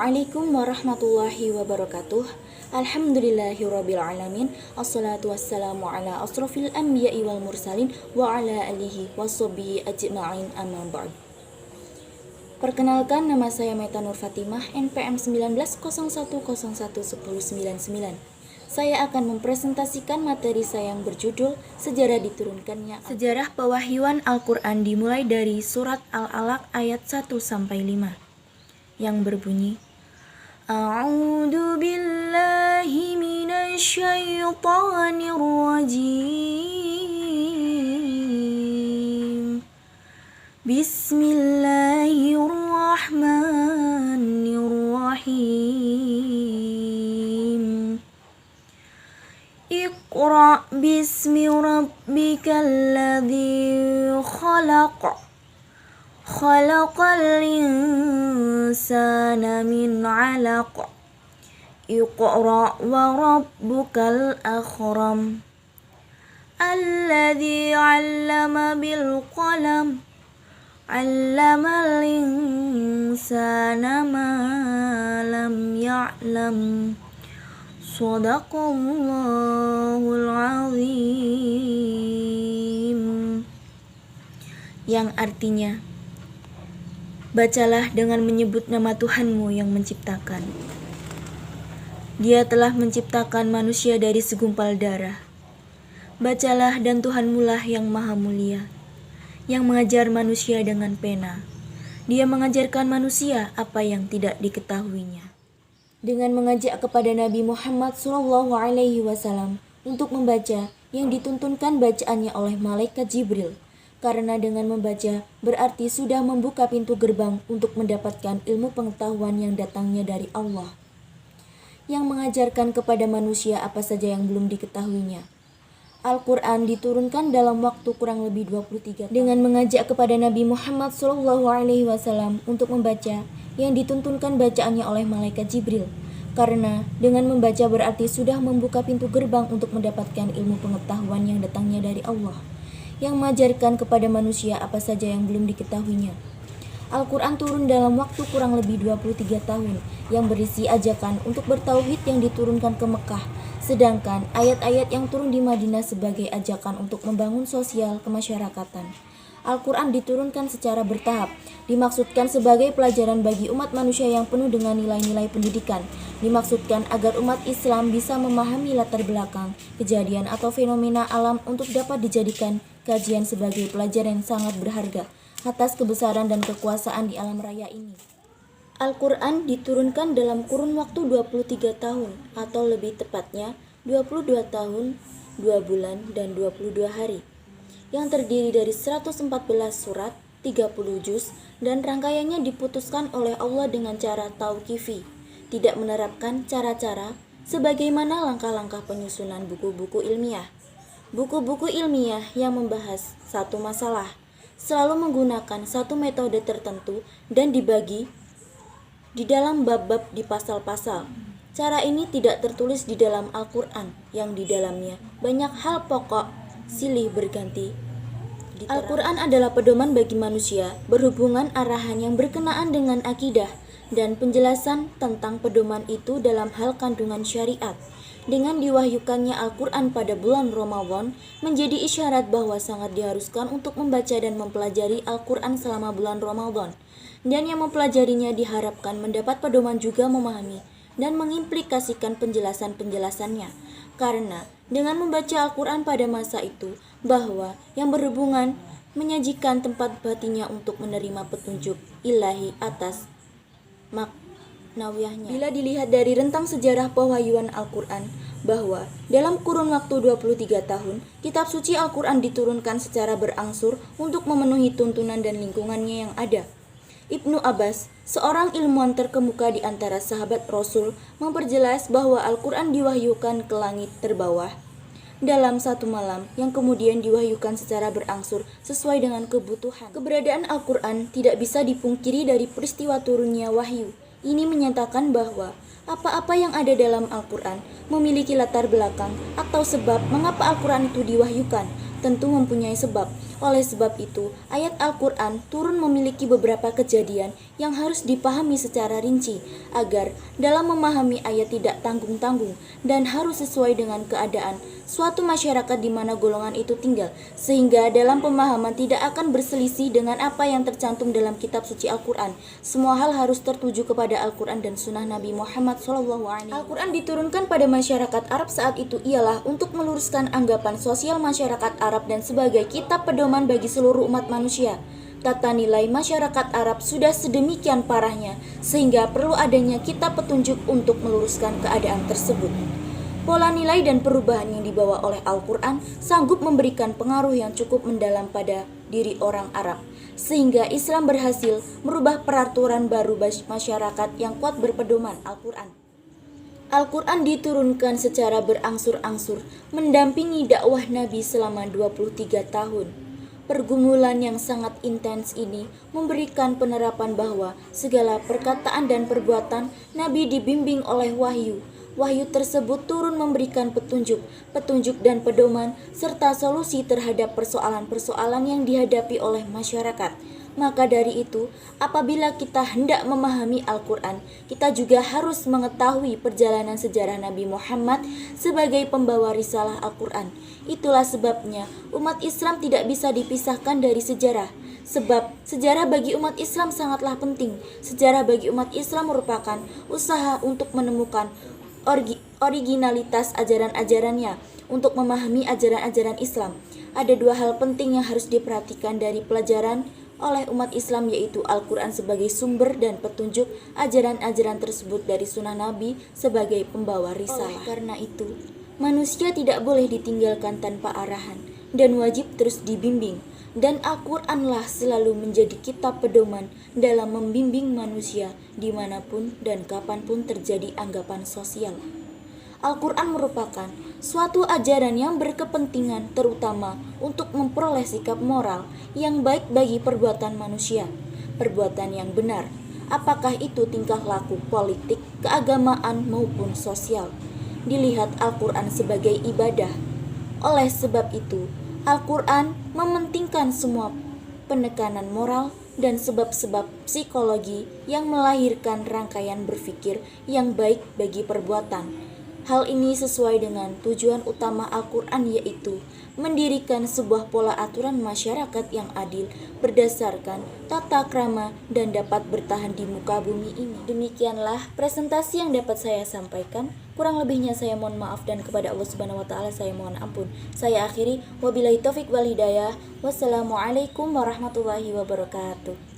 Assalamualaikum warahmatullahi wabarakatuh. Alhamdulillahirabbil alamin. Assalatu wassalamu ala asrofil anbiya'i wal mursalin wa ala alihi washabihi ajma'in, amma ba'd. Perkenalkan, nama saya Meta Nur Fatimah, NPM 1901011099. Saya akan mempresentasikan materi saya yang berjudul Sejarah diturunkannya. Sejarah pewahyuan Al-Quran dimulai dari surat Al-Alaq ayat 1-5 yang berbunyi, A'udzu billahi minasyaitonir rajim. Bismillahirrahmanirrahim. Iqra bismi rabbikal ladzi khalaq. Khalaqal insana min 'alaq. Iqra wa rabbukal akram. Alladzi 'allama bil qalam. 'Allamal insana ma lam ya'lam. Shadaqallahul 'azim. Yang artinya, bacalah dengan menyebut nama Tuhanmu yang menciptakan. Dia telah menciptakan manusia dari segumpal darah. Bacalah, dan Tuhanmu lah yang maha mulia, yang mengajar manusia dengan pena. Dia mengajarkan manusia apa yang tidak diketahuinya. Dengan mengajak kepada Nabi Muhammad SAW untuk membaca yang dituntunkan bacaannya oleh malaikat Jibril. Karena dengan membaca berarti sudah membuka pintu gerbang untuk mendapatkan ilmu pengetahuan yang datangnya dari Allah, yang mengajarkan kepada manusia apa saja yang belum diketahuinya. Al-Quran diturunkan dalam waktu kurang lebih 23 tahun. Dengan mengajak kepada Nabi Muhammad SAW untuk membaca yang dituntunkan bacaannya oleh malaikat Jibril. Karena dengan membaca berarti sudah membuka pintu gerbang untuk mendapatkan ilmu pengetahuan yang datangnya dari Allah, yang mengajarkan kepada manusia apa saja yang belum diketahuinya. Al-Quran turun dalam waktu kurang lebih 23 tahun, yang berisi ajakan untuk bertauhid yang diturunkan ke Mekah, sedangkan ayat-ayat yang turun di Madinah sebagai ajakan untuk membangun sosial kemasyarakatan. Al-Quran diturunkan secara bertahap, dimaksudkan sebagai pelajaran bagi umat manusia yang penuh dengan nilai-nilai pendidikan. Dimaksudkan agar umat Islam bisa memahami latar belakang, kejadian atau fenomena alam untuk dapat dijadikan kajian sebagai pelajaran yang sangat berharga atas kebesaran dan kekuasaan di alam raya ini. Al-Quran diturunkan dalam kurun waktu 23 tahun, atau lebih tepatnya 22 tahun, 2 bulan, dan 22 hari, yang terdiri dari 114 surat, 30 juz, dan rangkaiannya diputuskan oleh Allah dengan cara tauqifi, tidak menerapkan cara-cara sebagaimana langkah-langkah penyusunan buku-buku ilmiah. Buku-buku ilmiah yang membahas satu masalah selalu menggunakan satu metode tertentu dan dibagi di dalam bab-bab di pasal-pasal. Cara ini tidak tertulis di dalam Al-Quran, yang di dalamnya banyak hal pokok silih berganti. Al-Quran adalah pedoman bagi manusia berhubungan arahan yang berkenaan dengan akidah dan penjelasan tentang pedoman itu dalam hal kandungan syariat. Dengan diwahyukannya Al-Quran pada bulan Ramadan menjadi isyarat bahwa sangat diharuskan untuk membaca dan mempelajari Al-Quran selama bulan Ramadan, dan yang mempelajarinya diharapkan mendapat pedoman juga memahami dan mengimplikasikan penjelasan-penjelasannya. Karena dengan membaca Al-Quran pada masa itu, bahwa yang berhubungan menyajikan tempat batinnya untuk menerima petunjuk ilahi atas maknawiyahnya. Bila dilihat dari rentang sejarah pewahyuan Al-Quran, bahwa dalam kurun waktu 23 tahun, kitab suci Al-Quran diturunkan secara berangsur untuk memenuhi tuntunan dan lingkungannya yang ada. Ibnu Abbas, seorang ilmuwan terkemuka di antara sahabat Rasul, memperjelas bahwa Al-Quran diwahyukan ke langit terbawah dalam satu malam, yang kemudian diwahyukan secara berangsur sesuai dengan kebutuhan. Keberadaan Al-Quran tidak bisa dipungkiri dari peristiwa turunnya wahyu. Ini menyatakan bahwa apa-apa yang ada dalam Al-Quran memiliki latar belakang atau sebab mengapa Al-Quran itu diwahyukan, tentu mempunyai sebab. Oleh sebab itu, ayat Al-Quran turun memiliki beberapa kejadian yang harus dipahami secara rinci, agar dalam memahami ayat tidak tanggung-tanggung dan harus sesuai dengan keadaan suatu masyarakat di mana golongan itu tinggal, sehingga dalam pemahaman tidak akan berselisih dengan apa yang tercantum dalam kitab suci Al-Quran. Semua hal harus tertuju kepada Al-Quran dan sunnah Nabi Muhammad SAW. Al-Quran diturunkan pada masyarakat Arab saat itu ialah untuk meluruskan anggapan sosial masyarakat Arab dan sebagai kitab pedoman bagi seluruh umat manusia. Tata nilai masyarakat Arab sudah sedemikian parahnya sehingga perlu adanya kitab petunjuk untuk meluruskan keadaan tersebut. Pola nilai dan perubahan yang dibawa oleh Al-Quran sanggup memberikan pengaruh yang cukup mendalam pada diri orang Arab, sehingga Islam berhasil merubah peraturan baru masyarakat yang kuat berpedoman Al-Quran. Al-Quran diturunkan secara berangsur-angsur mendampingi dakwah Nabi selama 23 tahun. Pergumulan yang sangat intens ini memberikan penerapan bahwa segala perkataan dan perbuatan Nabi dibimbing oleh wahyu. Wahyu tersebut turun memberikan petunjuk dan pedoman serta solusi terhadap persoalan-persoalan yang dihadapi oleh masyarakat. Maka dari itu, apabila kita hendak memahami Al-Quran, kita juga harus mengetahui perjalanan sejarah Nabi Muhammad sebagai pembawa risalah Al-Quran. Itulah sebabnya umat Islam tidak bisa dipisahkan dari sejarah. Sebab sejarah bagi umat Islam sangatlah penting. Sejarah bagi umat Islam merupakan usaha untuk menemukan originalitas ajaran-ajarannya. Untuk memahami ajaran-ajaran Islam, ada dua hal penting yang harus diperhatikan dari pelajaran oleh umat Islam, yaitu Al-Quran sebagai sumber dan petunjuk, ajaran-ajaran tersebut dari sunnah Nabi sebagai pembawa risalah. Oleh karena itu, manusia tidak boleh ditinggalkan tanpa arahan dan wajib terus dibimbing, dan Al-Quranlah selalu menjadi kitab pedoman dalam membimbing manusia dimanapun dan kapanpun terjadi anggapan sosial. Al-Quran merupakan suatu ajaran yang berkepentingan terutama untuk memperoleh sikap moral yang baik bagi perbuatan manusia, perbuatan yang benar, apakah itu tingkah laku politik, keagamaan maupun sosial. Dilihat Al-Quran sebagai ibadah. Oleh sebab itu, Al-Quran mementingkan semua penekanan moral dan sebab-sebab psikologi yang melahirkan rangkaian berpikir yang baik bagi perbuatan. Hal ini sesuai dengan tujuan utama Al-Quran, yaitu mendirikan sebuah pola aturan masyarakat yang adil berdasarkan tata krama dan dapat bertahan di muka bumi ini. Demikianlah presentasi yang dapat saya sampaikan. Kurang lebihnya saya mohon maaf dan kepada Allah Subhanahu wa taala saya mohon ampun. Saya akhiri, wabillahi taufik wal hidayah. Wassalamualaikum warahmatullahi wabarakatuh.